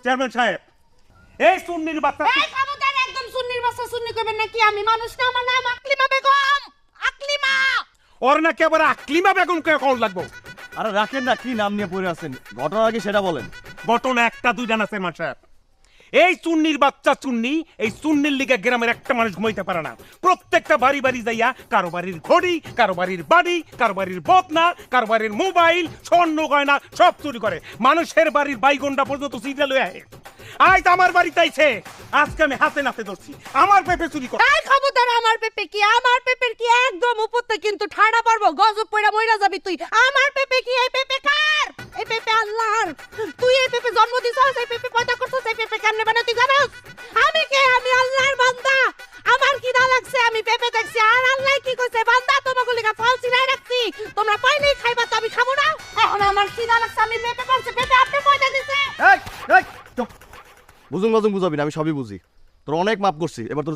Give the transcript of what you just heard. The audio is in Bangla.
চেয়ারম্যান সাহেব, এই সুন্নির বাচ্চা এই খবরদার, একদম সুন্নির বাচ্চা সুন্নি কইবেন নাকি? আমি মানুষ না, আমার নাম আকলিমা বেগম। আকলিমা। ওর নাকি আবার আকলিমা বেগমকে কল লাগবো। আরে রাখেন না, কি নাম নিয়ে পড়ে আছেন, ঘটনা আগে সেটা বলেন। ঘটনা একটা দুইটা না চেয়ারম্যান সাহেব। এই চুন্নির বাচ্চা চুন্নি, এই চুন্নির লিগে গ্রামের একটা মানুষ ঘুমাইতে পারে না। প্রত্যেকটা বাড়ি বাড়ি যাইয়া কারো বাড়ির ঘড়ি, কারো বাড়ির বাড়ি, কারো বাড়ির বদনা, কারো বাড়ির মোবাইল, স্বর্ণ গয়না সব চুরি করে। মানুষের বাড়ির বাইগন্ডা পর্যন্ত সিজা লয়ে আহে। আজ আমার বাড়িতে আইছে, আজকে আমি হাতে নাতে ধরছি আমার পেঁপে চুরি করে। এই খবরদার, আমার পেপে কি? আমার পেপের কি একদম উপরতে কিন্তু ঠাড়া পারবো, গজব পয়রা মইরা যাবি তুই। আমার পেপে কি? এই পেপে কার? এই পেপে আল্লাহর। তুই এই পেপে জন্ম দিছস, এই পেপে পয়দা করছস, এই পেপে কেমনে বানাই তুই জানোস? আমি কে? আমি আল্লাহর বান্দা। আমার কি না লাগছে, আমি পেপে দেখছি, আর আল্লাহ কি কইছে, বান্দা তোমাকে লিগা ফল ছিনাই রাখছি, তোমরা পাইলেই খাইবা, তো আমি খাবো না। এখন আমার কি না লাগছে, আমি পেপে পারছি, পেপে আপনি পয়দা দিছে। বুঝুন বুঝাবি না, আমি সবই বুঝি। তোর অনেক মাপ করছি, এবার তোর